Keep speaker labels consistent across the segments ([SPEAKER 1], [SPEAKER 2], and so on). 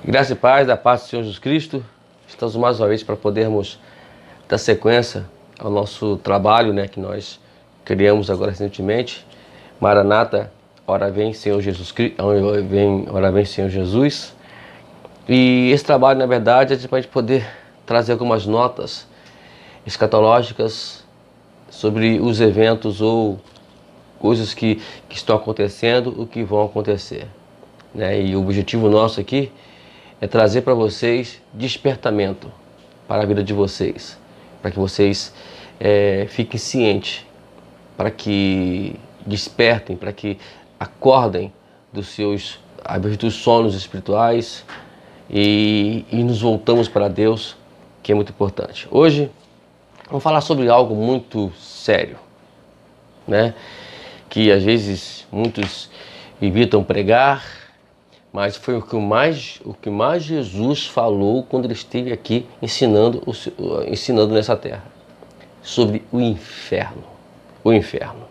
[SPEAKER 1] Graça e paz da paz do Senhor Jesus Cristo. Estamos mais uma vez para podermos dar sequência ao nosso trabalho, que nós criamos agora recentemente. Maranata, ora vem Senhor Jesus Cristo, ora vem Senhor Jesus. E esse trabalho, na verdade, é para a gente poder trazer algumas notas escatológicas sobre os eventos ou coisas que estão acontecendo ou que vão acontecer. E o objetivo nosso aqui é trazer para vocês despertamento para a vida de vocês, para que vocês fiquem cientes, para que despertem, para que acordem dos sonos espirituais e nos voltamos para Deus, que é muito importante. Hoje vamos falar sobre algo muito sério, que às vezes muitos evitam pregar, mas foi o que mais Jesus falou quando ele esteve aqui ensinando nessa terra, sobre o inferno. O inferno.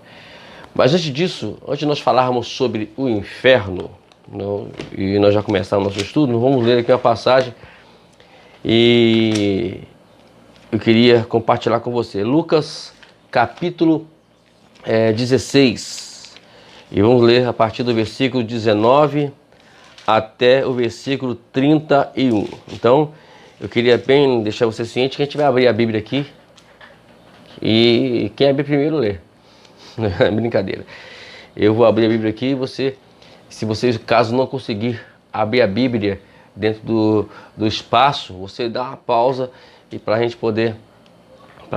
[SPEAKER 1] Mas antes disso, antes de nós falarmos sobre o inferno, e nós já começamos nosso estudo, vamos ler aqui uma passagem e eu queria compartilhar com você. Lucas capítulo 16, e vamos ler a partir do versículo 19 até o versículo 31. Então, eu queria bem deixar você ciente que a gente vai abrir a Bíblia aqui e quem abrir primeiro lê. Brincadeira. Eu vou abrir a Bíblia aqui e se você caso não conseguir abrir a Bíblia dentro do espaço, você dá uma pausa e para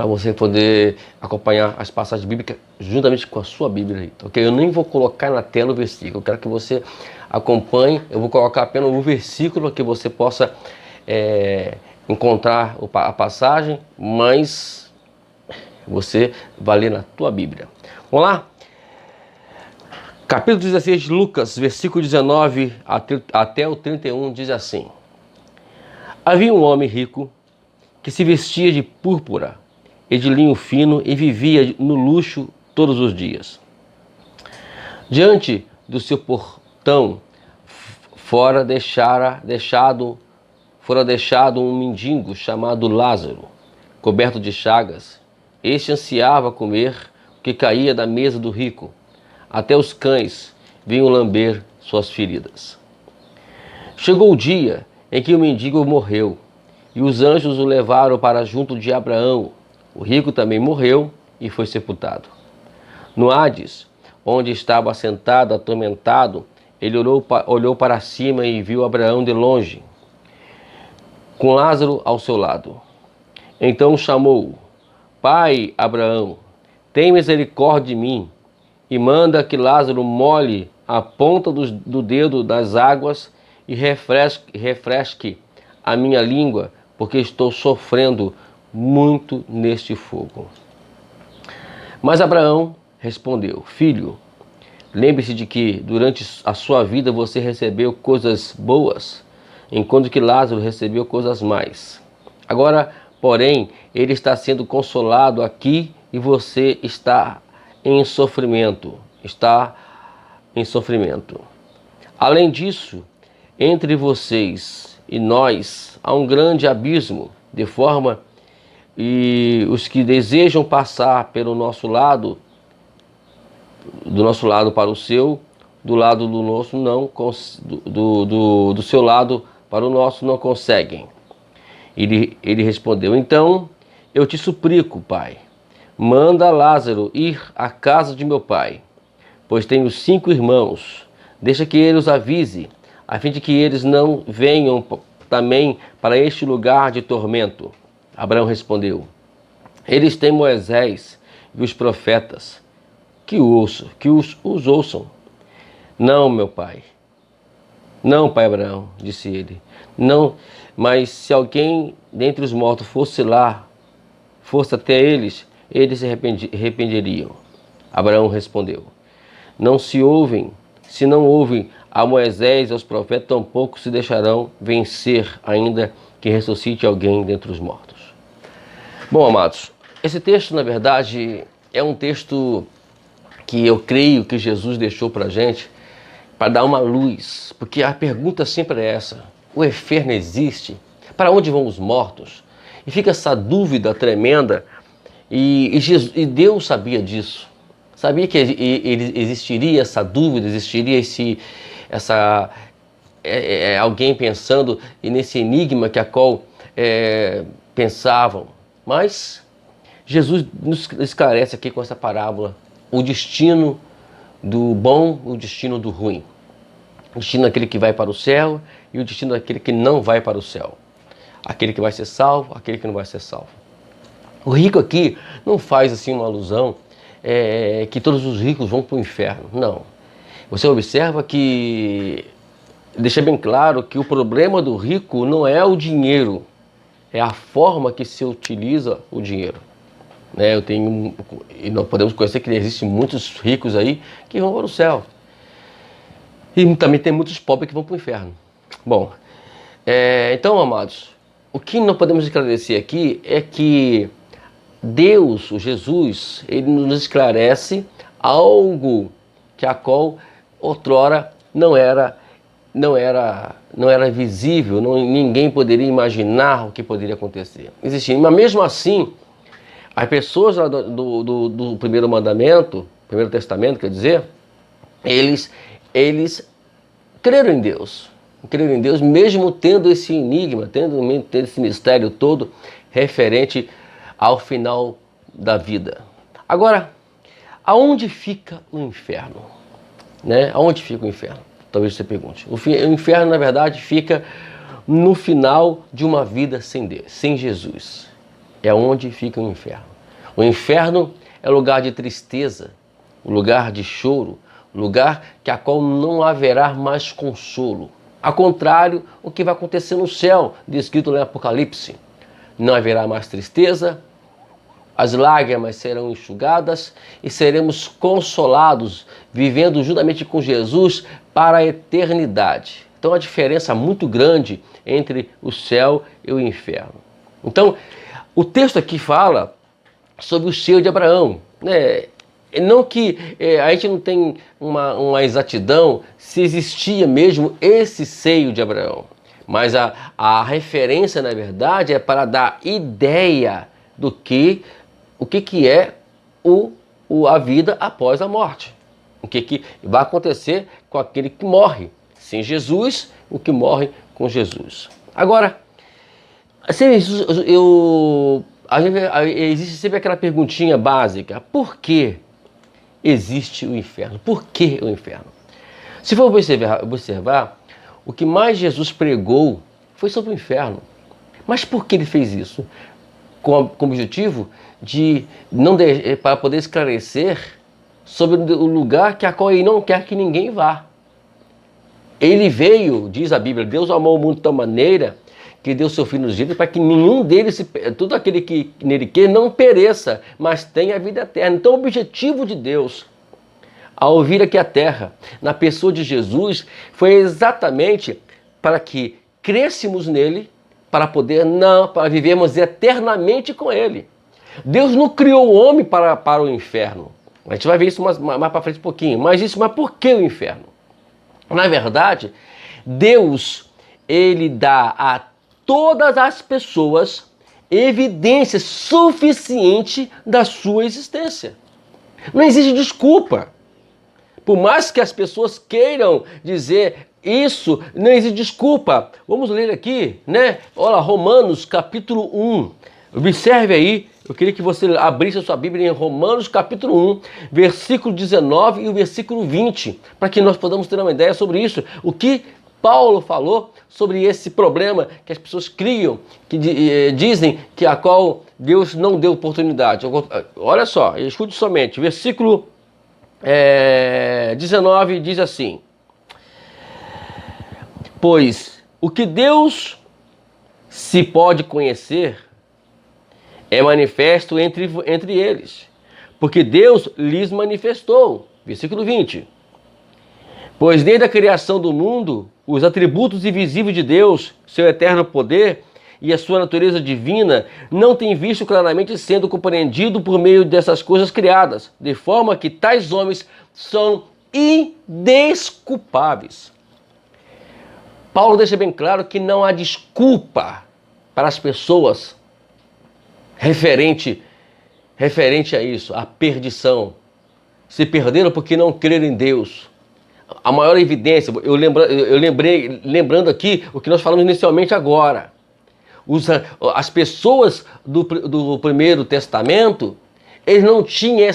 [SPEAKER 1] você poder acompanhar as passagens bíblicas juntamente com a sua Bíblia. Ok? Eu nem vou colocar na tela o versículo, eu quero que você acompanhe. Eu vou colocar apenas o versículo que você possa encontrar a passagem, mas você vai ler na tua Bíblia. Vamos lá? Capítulo 16 de Lucas, versículo 19 até o 31 diz assim: Havia um homem rico que se vestia de púrpura e de linho fino e vivia no luxo todos os dias. Diante do seu portão fora deixado um mendigo chamado Lázaro, coberto de chagas. Este ansiava comer o que caía da mesa do rico. Até os cães vinham lamber suas feridas. Chegou o dia em que o mendigo morreu, e os anjos o levaram para junto de Abraão. O rico também morreu e foi sepultado. No Hades, onde estava assentado, atormentado, ele olhou para cima e viu Abraão de longe, com Lázaro ao seu lado. Então chamou: Pai Abraão, tem misericórdia de mim e manda que Lázaro molhe a ponta do dedo das águas e refresque a minha língua, porque estou sofrendo muito neste fogo. Mas Abraão respondeu: Filho, lembre-se de que durante a sua vida você recebeu coisas boas, enquanto que Lázaro recebeu coisas más. Agora, porém, ele está sendo consolado aqui e você está em sofrimento. Além disso, entre vocês e nós há um grande abismo, de forma que os que desejam passar pelo nosso lado, do nosso lado para o seu, do lado do nosso não, do seu lado para o nosso não conseguem. Ele respondeu: Então eu te suplico, pai, manda Lázaro ir à casa de meu pai, pois tenho 5 irmãos. Deixa que ele os avise, a fim de que eles não venham também para este lugar de tormento. Abraão respondeu: Eles têm Moisés e os profetas, que os ouçam. Não, meu pai. Não, pai Abraão, disse ele. Não, mas se alguém dentre os mortos fosse até eles se arrependeriam. Abraão respondeu: Se não ouvem a Moisés e aos profetas, tampouco se deixarão vencer, ainda que ressuscite alguém dentre os mortos. Bom, amados, esse texto, na verdade, é um texto que eu creio que Jesus deixou para a gente, para dar uma luz, porque a pergunta sempre é essa: o inferno existe? Para onde vão os mortos? E fica essa dúvida tremenda, e Deus sabia disso. Sabia que existiria essa dúvida, existiria alguém pensando nesse enigma que a qual pensavam. Mas Jesus nos esclarece aqui com essa parábola o destino do bom e o destino do ruim. O destino daquele que vai para o céu e o destino daquele que não vai para o céu. Aquele que vai ser salvo, aquele que não vai ser salvo. O rico aqui não faz assim uma alusão que todos os ricos vão para o inferno. Não. Você observa que deixa bem claro que o problema do rico não é o dinheiro, é a forma que se utiliza o dinheiro. E nós podemos conhecer que existem muitos ricos aí que vão para o céu. E também tem muitos pobres que vão para o inferno. Bom, então, amados, o que nós podemos esclarecer aqui é que Deus, o Jesus, ele nos esclarece algo que a qual outrora não era visível, ninguém poderia imaginar o que poderia acontecer. Existia, mas mesmo assim, as pessoas lá do primeiro mandamento, primeiro testamento, quer dizer, eles creram em Deus. Creram em Deus, mesmo tendo esse enigma, tendo esse mistério todo referente ao final da vida. Agora, aonde fica o inferno? Aonde fica o inferno? Talvez você pergunte. O inferno, na verdade, fica no final de uma vida sem Deus, sem Jesus. É onde fica o inferno. O inferno é lugar de tristeza, lugar de choro, lugar a qual não haverá mais consolo. Ao contrário, o que vai acontecer no céu, descrito lá em Apocalipse. Não haverá mais tristeza, as lágrimas serão enxugadas e seremos consolados, vivendo juntamente com Jesus para a eternidade. Então, a diferença muito grande entre o céu e o inferno. Então, o texto aqui fala sobre o seio de Abraão, Não que a gente não tem uma exatidão se existia mesmo esse seio de Abraão. Mas a referência, na verdade, é para dar ideia do que é a vida após a morte. O que vai acontecer com aquele que morre sem Jesus, o que morre com Jesus. Agora, existe sempre aquela perguntinha básica: por que existe o inferno? Por que o inferno? Se for observar, o que mais Jesus pregou foi sobre o inferno. Mas por que ele fez isso? Com o objetivo para poder esclarecer sobre o lugar a qual ele não quer que ninguém vá. Ele veio, diz a Bíblia, Deus amou o mundo de tal maneira que deu seu Filho nos dias para que nenhum deles, todo aquele que nele quer, não pereça, mas tenha a vida eterna. Então o objetivo de Deus, ao vir aqui à terra, na pessoa de Jesus, foi exatamente para que crescemos nele, para vivermos eternamente com ele. Deus não criou o homem para o inferno. A gente vai ver isso mais para frente um pouquinho. Mas por que o inferno? Na verdade, Deus, ele dá a todas as pessoas evidência suficiente da sua existência. Não existe desculpa. Por mais que as pessoas queiram dizer isso, não existe desculpa. Vamos ler aqui, Olha, Romanos capítulo 1. Observe aí, eu queria que você abrisse a sua Bíblia em Romanos capítulo 1, versículo 19 e o versículo 20, para que nós possamos ter uma ideia sobre isso. O que Paulo falou sobre esse problema que as pessoas criam, que dizem que a qual Deus não deu oportunidade. Olha só, escute somente, versículo 19 diz assim: pois o que Deus se pode conhecer é manifesto entre eles, porque Deus lhes manifestou. Versículo 20. Pois desde a criação do mundo, os atributos invisíveis de Deus, seu eterno poder e a sua natureza divina, não têm visto claramente sendo compreendido por meio dessas coisas criadas, de forma que tais homens são indesculpáveis. Paulo deixa bem claro que não há desculpa para as pessoas referente a isso, a perdição. Se perderam porque não creram em Deus. A maior evidência, lembrando aqui o que nós falamos inicialmente agora. As pessoas do Primeiro Testamento, eles não tinham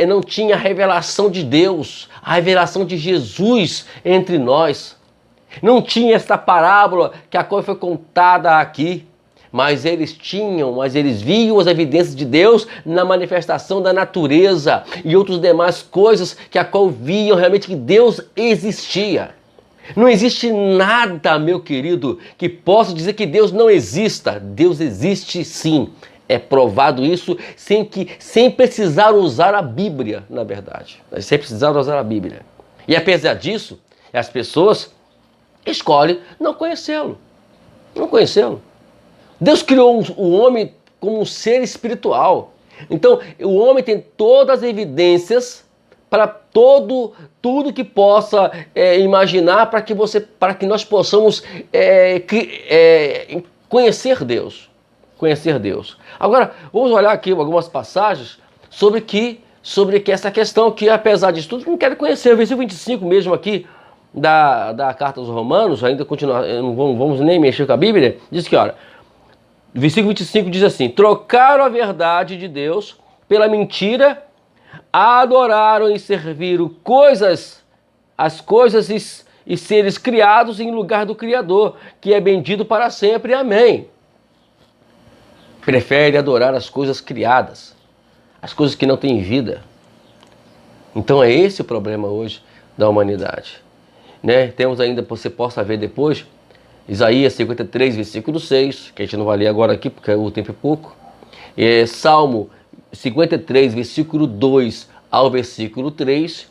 [SPEAKER 1] não tinha a revelação de Deus, a revelação de Jesus entre nós. Não tinha esta parábola que a qual foi contada aqui. Mas eles viam as evidências de Deus na manifestação da natureza e outras demais coisas que a qual viam realmente que Deus existia. Não existe nada, meu querido, que possa dizer que Deus não exista. Deus existe sim. É provado isso sem precisar usar a Bíblia, na verdade. Sem precisar usar a Bíblia. E apesar disso, as pessoas escolhem não conhecê-lo. Não conhecê-lo. Deus criou o homem como um ser espiritual. Então, o homem tem todas as evidências para tudo que possa imaginar para que nós possamos conhecer Deus. Conhecer Deus. Agora, vamos olhar aqui algumas passagens sobre essa questão que, apesar disso tudo, não quero conhecer. O versículo 25 mesmo aqui da Carta aos Romanos, ainda continuar, não vamos nem mexer com a Bíblia, diz que, olha, o versículo 25 diz assim: trocaram a verdade de Deus pela mentira, adoraram e serviram as coisas e seres criados em lugar do Criador, que é bendito para sempre. Amém. Prefere adorar as coisas criadas, as coisas que não têm vida. Então é esse o problema hoje da humanidade. Né? Temos ainda, você possa ver depois, Isaías 53, versículo 6, que a gente não vai ler agora aqui porque o tempo é pouco. Salmo 53, versículo 2 ao versículo 3.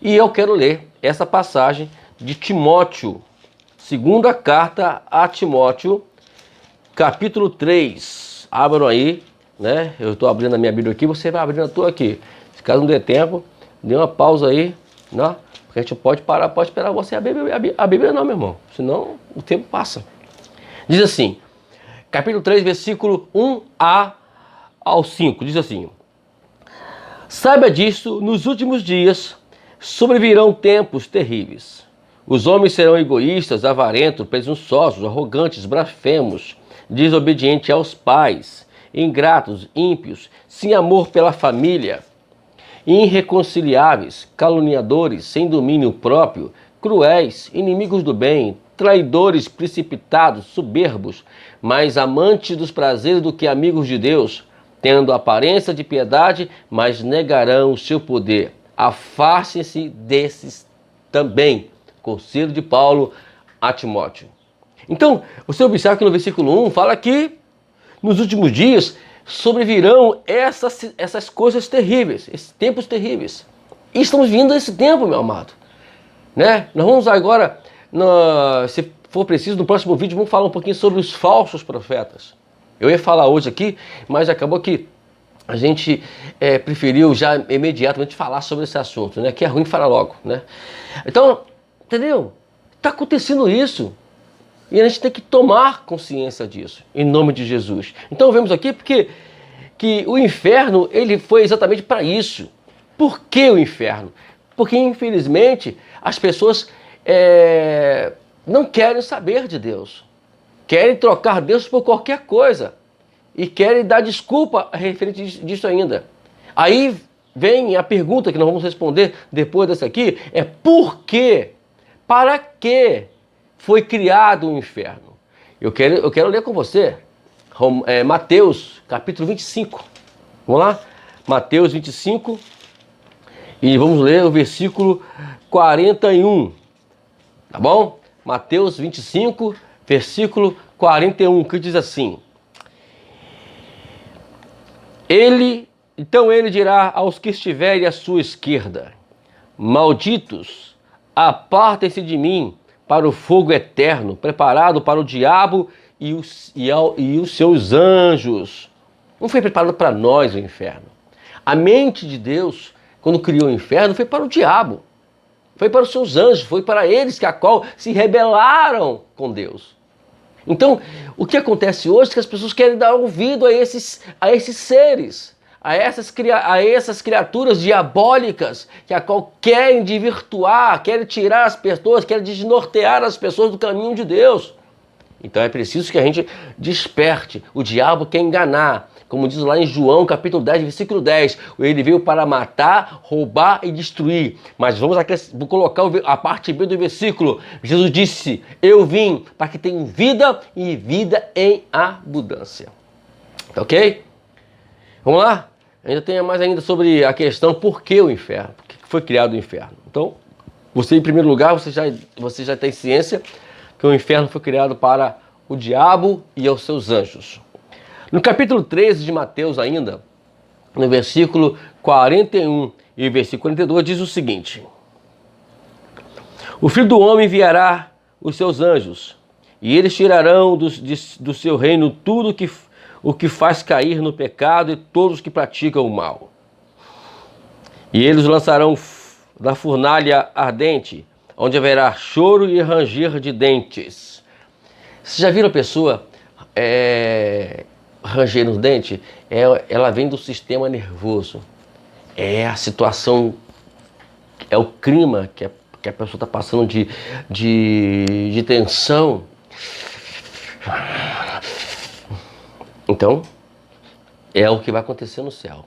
[SPEAKER 1] E eu quero ler essa passagem de Timóteo, segunda carta a Timóteo, capítulo 3. Abram aí, né? Eu estou abrindo a minha Bíblia aqui, você vai abrindo a tua aqui. Se caso não der tempo, dê uma pausa aí, né? Porque a gente pode parar, pode esperar você abrir a Bíblia não, meu irmão. Senão o tempo passa. Diz assim, capítulo 3, versículo 1a ao 5. Diz assim: saiba disso, nos últimos dias sobrevirão tempos terríveis. Os homens serão egoístas, avarentos, presunçosos, arrogantes, blasfemos, desobedientes aos pais, ingratos, ímpios, sem amor pela família, irreconciliáveis, caluniadores, sem domínio próprio, cruéis, inimigos do bem, traidores, precipitados, soberbos, mais amantes dos prazeres do que amigos de Deus, tendo aparência de piedade, mas negarão o seu poder. Afastem-se desses também. Conselho de Paulo a Timóteo. Então, você observa que no versículo 1 fala que nos últimos dias sobrevirão essas coisas terríveis, esses tempos terríveis. E estamos vindo a esse tempo, meu amado. Né? Nós vamos agora, se for preciso, no próximo vídeo, vamos falar um pouquinho sobre os falsos profetas. Eu ia falar hoje aqui, mas acabou que a gente preferiu já imediatamente falar sobre esse assunto, né? Que é ruim falar logo, né? Então, entendeu? Está acontecendo isso. E a gente tem que tomar consciência disso, em nome de Jesus. Então vemos aqui porque que o inferno ele foi exatamente para isso. Por que o inferno? Porque, infelizmente, as pessoas não querem saber de Deus. Querem trocar Deus por qualquer coisa. E querem dar desculpa a referente disso ainda. Aí vem a pergunta que nós vamos responder depois dessa aqui, é por quê? Para que foi criado o inferno? Eu quero ler com você Mateus, capítulo 25. Vamos lá? Mateus 25. E vamos ler o versículo 41. Tá bom? Mateus 25, versículo 41, que diz assim: Então ele dirá aos que estiverem à sua esquerda: malditos, apartem-se de mim para o fogo eterno, preparado para o diabo e os seus anjos. Não foi preparado para nós o inferno. A mente de Deus, quando criou o inferno, foi para o diabo. Foi para os seus anjos, foi para eles que a qual se rebelaram com Deus. Então, o que acontece hoje é que as pessoas querem dar ouvido a esses seres, a essas criaturas diabólicas que a qual querem desvirtuar, querem tirar as pessoas, querem desnortear as pessoas do caminho de Deus. Então é preciso que a gente desperte. O diabo quer enganar. Como diz lá em João, capítulo 10, versículo 10. Ele veio para matar, roubar e destruir. Mas vou colocar a parte B do versículo. Jesus disse, eu vim para que tenham vida e vida em abundância. Tá ok? Vamos lá? Ainda tem mais ainda sobre a questão por que o inferno. Por que foi criado o inferno? Então, você em primeiro lugar, você já tem ciência que o inferno foi criado para o diabo e aos seus anjos. No capítulo 13 de Mateus ainda, no versículo 41 e versículo 42, diz o seguinte: o Filho do Homem enviará os seus anjos, e eles tirarão do seu reino tudo o que faz cair no pecado e todos os que praticam o mal. E eles lançarão na fornalha ardente, onde haverá choro e ranger de dentes. Vocês já viram a pessoa ranger nos dentes? Ela vem do sistema nervoso. É a situação, é o clima que a pessoa está passando de tensão. Então, é o que vai acontecer no céu,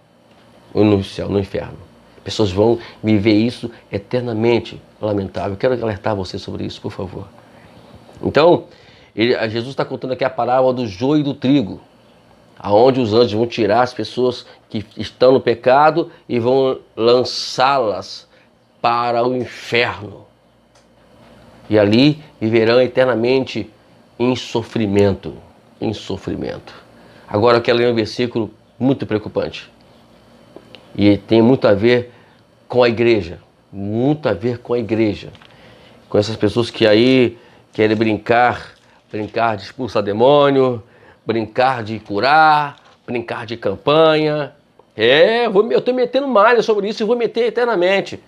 [SPEAKER 1] ou no inferno. Pessoas vão viver isso eternamente, lamentável. Eu quero alertar você sobre isso, por favor. Então, Jesus está contando aqui a parábola do joio e do trigo, aonde os anjos vão tirar as pessoas que estão no pecado e vão lançá-las para o inferno. E ali viverão eternamente em sofrimento. Em sofrimento. Agora eu quero ler um versículo muito preocupante. E tem muito a ver com a igreja. Muito a ver com a igreja. Com essas pessoas que aí querem brincar de expulsar demônio, brincar de curar, brincar de campanha. Eu estou metendo malha sobre isso e vou meter eternamente.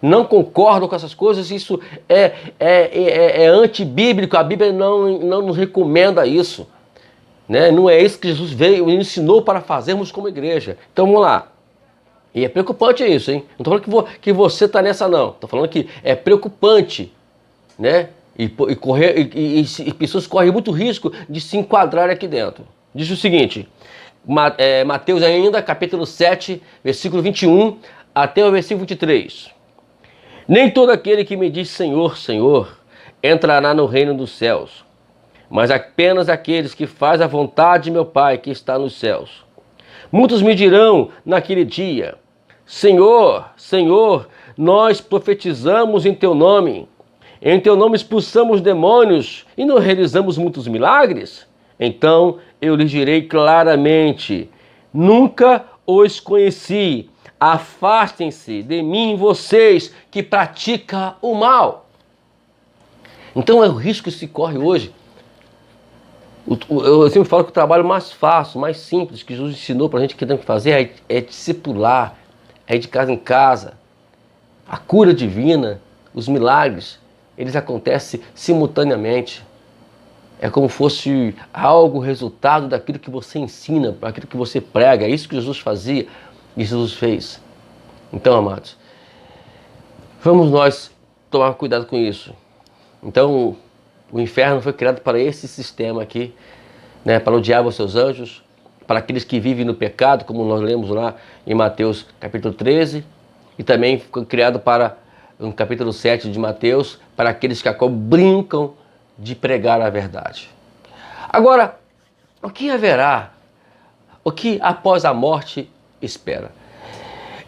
[SPEAKER 1] Não concordo com essas coisas, isso é antibíblico, a Bíblia não nos recomenda isso. Né? Não é isso que Jesus veio e ensinou para fazermos como igreja. Então vamos lá. E é preocupante isso, hein? Não estou falando que você está nessa, não. Estou falando que é preocupante, né? E pessoas correm muito risco de se enquadrar aqui dentro. Diz o seguinte, Mateus ainda, capítulo 7, versículo 21 até o versículo 23. Nem todo aquele que me diz Senhor, Senhor, entrará no reino dos céus, mas apenas aqueles que fazem a vontade de meu Pai que está nos céus. Muitos me dirão naquele dia, Senhor, Senhor, nós profetizamos em teu nome expulsamos demônios e não realizamos muitos milagres? Então eu lhes direi claramente, nunca os conheci, afastem-se de mim vocês que praticam o mal. Então é o risco que se corre hoje. Eu sempre falo que o trabalho mais fácil, mais simples, que Jesus ensinou para a gente que tem que fazer é discipular, é ir de casa em casa. A cura divina, os milagres, eles acontecem simultaneamente. É como fosse algo resultado daquilo que você ensina, daquilo que você prega. É isso que Jesus fazia e Jesus fez. Então, amados, vamos nós tomar cuidado com isso. Então, o inferno foi criado para esse sistema aqui, né? Para o diabo e seus anjos, para aqueles que vivem no pecado, como nós lemos lá em Mateus capítulo 13, e também foi criado para, no capítulo 7 de Mateus, para aqueles que brincam de pregar a verdade. Agora, o que haverá? O que após a morte espera?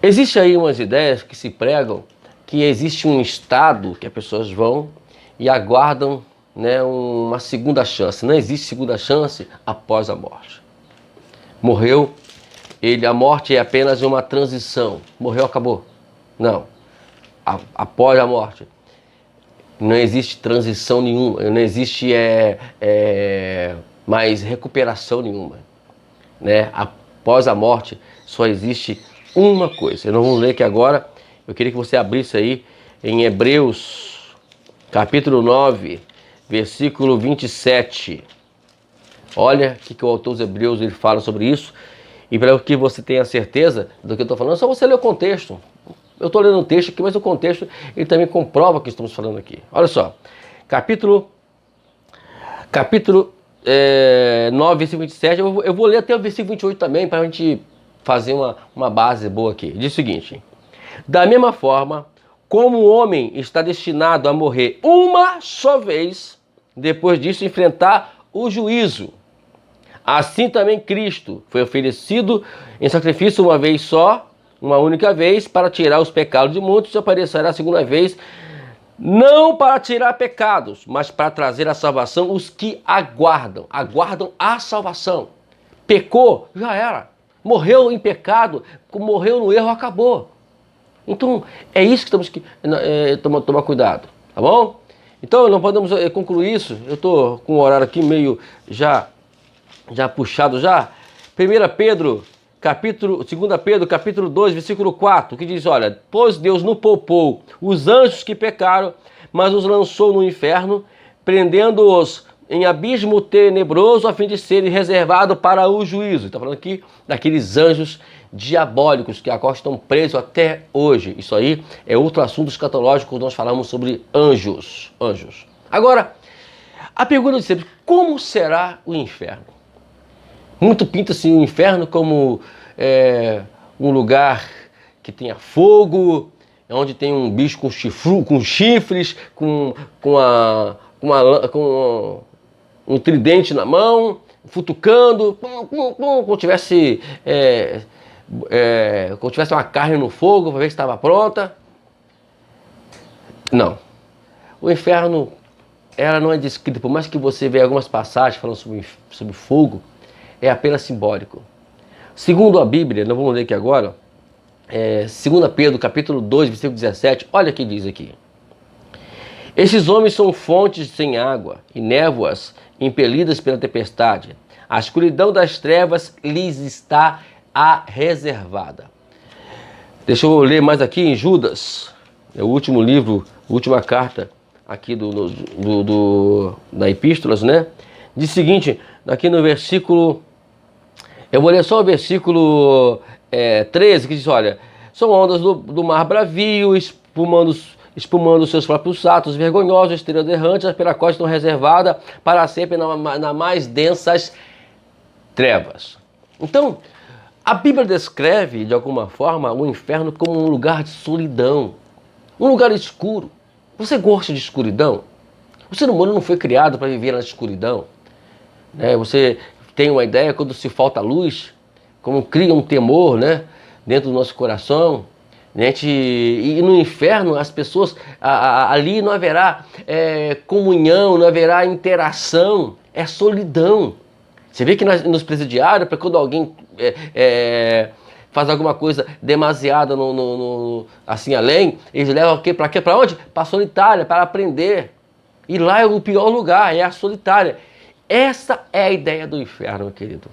[SPEAKER 1] Existe aí umas ideias que se pregam que existe um estado que as pessoas vão e aguardam, né, uma segunda chance. Não existe segunda chance após a morte. Morreu, a morte é apenas uma transição. Morreu, acabou. Não. Após a morte, não existe transição nenhuma, não existe mais recuperação nenhuma. Né? Após a morte, só existe uma coisa. Eu não vou ler aqui agora, eu queria que você abrisse aí em Hebreus, capítulo 9, versículo 27. Olha o que o autor dos Hebreus ele fala sobre isso. E para que você tenha certeza do que eu estou falando, é só você ler o contexto. Eu estou lendo um texto aqui, mas o contexto ele também comprova o que estamos falando aqui. Olha só, capítulo 9, versículo 27, eu vou ler até o versículo 28 também, para a gente fazer uma base boa aqui. Diz o seguinte: da mesma forma, como o homem está destinado a morrer uma só vez, depois disso enfrentar o juízo, assim também Cristo foi oferecido em sacrifício uma vez só, uma única vez, para tirar os pecados de muitos, e aparecerá a segunda vez, não para tirar pecados, mas para trazer a salvação os que aguardam a salvação. Pecou, já era. Morreu em pecado, morreu no erro, acabou. Então, é isso que temos que tomar cuidado, tá bom? Então, não podemos concluir isso. Eu estou com o horário aqui meio já puxado já. 2 Pedro, capítulo 2, versículo 4, que diz, olha, pois Deus não poupou os anjos que pecaram, mas os lançou no inferno, prendendo-os em abismo tenebroso, a fim de serem reservados para o juízo. Está falando aqui daqueles anjos diabólicos que agora estão presos até hoje. Isso aí é outro assunto escatológico, nós falamos sobre anjos. Agora, a pergunta de sempre, como será o inferno? Muito pinta-se o inferno como um lugar que tenha fogo, onde tem um bicho com chifres, com um tridente na mão, futucando, como tivesse uma carne no fogo para ver se estava pronta. Não. O inferno, ela não é descrita, por mais que você veja algumas passagens falando sobre fogo, é apenas simbólico. Segundo a Bíblia, não vamos ler aqui agora, 2 Pedro, capítulo 2, versículo 17, olha o que diz aqui. Esses homens são fontes sem água e névoas impelidas pela tempestade. A escuridão das trevas lhes está reservada. Deixa eu ler mais aqui em Judas, é o último livro, a última carta aqui da Epístolas, né? Diz o seguinte, aqui no versículo, eu vou ler só o versículo 13, que diz, olha, são ondas do mar bravio, espumando seus próprios atos vergonhosos, estrelas errantes, pela qual estão reservadas para sempre na mais densas trevas. Então, a Bíblia descreve, de alguma forma, o inferno como um lugar de solidão, um lugar escuro. Você gosta de escuridão? O ser humano não foi criado para viver na escuridão. Você tem uma ideia, quando se falta luz, como cria um temor, né, dentro do nosso coração. E no inferno as pessoas, ali não haverá comunhão, não haverá interação, é solidão. Você vê que nos presidiários, para quando alguém faz alguma coisa demasiada assim além, eles levam o quê? Para onde? Para a solitária, para aprender. E lá é o pior lugar, é a solitária. Essa é a ideia do inferno, meu querido.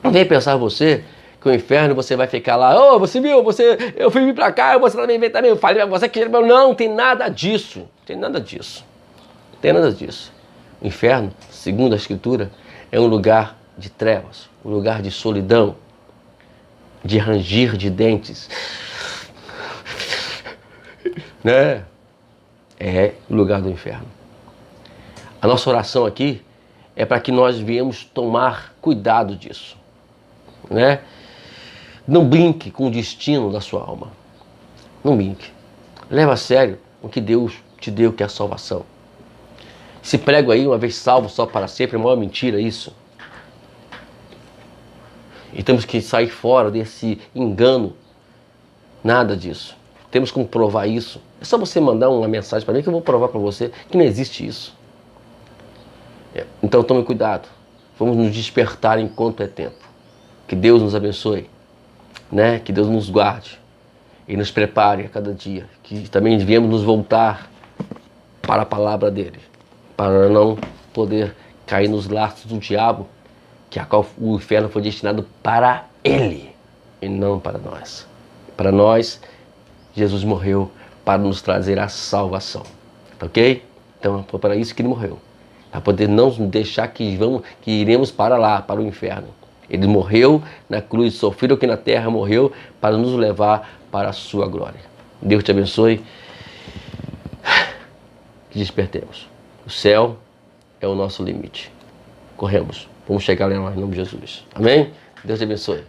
[SPEAKER 1] Não vem pensar você que o inferno você vai ficar lá, você viu, eu fui vir pra cá, você também veio também, eu falei, você que não tem nada disso. Tem nada disso. O inferno, segundo a Escritura, é um lugar de trevas, um lugar de solidão, de ranger de dentes. Né? É o lugar do inferno. A nossa oração aqui é para que nós viemos tomar cuidado disso, né? Não brinque com o destino da sua alma. Não brinque. Leva a sério o que Deus te deu, que é a salvação. Esse prego aí, uma vez salvo, só para sempre, é a maior mentira isso. E temos que sair fora desse engano. Nada disso. Temos como provar isso. É só você mandar uma mensagem para mim que eu vou provar para você que não existe isso. Então tome cuidado. Vamos nos despertar enquanto é tempo. Que Deus nos abençoe, né? Que Deus nos guarde e nos prepare a cada dia. Que também viemos nos voltar para a palavra dele, para não poder cair nos laços do diabo, que a qual o inferno foi destinado para ele e não para nós. Para nós, Jesus morreu para nos trazer a salvação. Tá ok? Então foi para isso que ele morreu. Para poder não deixar que iremos para lá, para o inferno. Ele morreu na cruz, sofreu aqui na terra, morreu para nos levar para a sua glória. Deus te abençoe. Que despertemos. O céu é o nosso limite. Corremos. Vamos chegar lá em nome de Jesus. Amém? Deus te abençoe.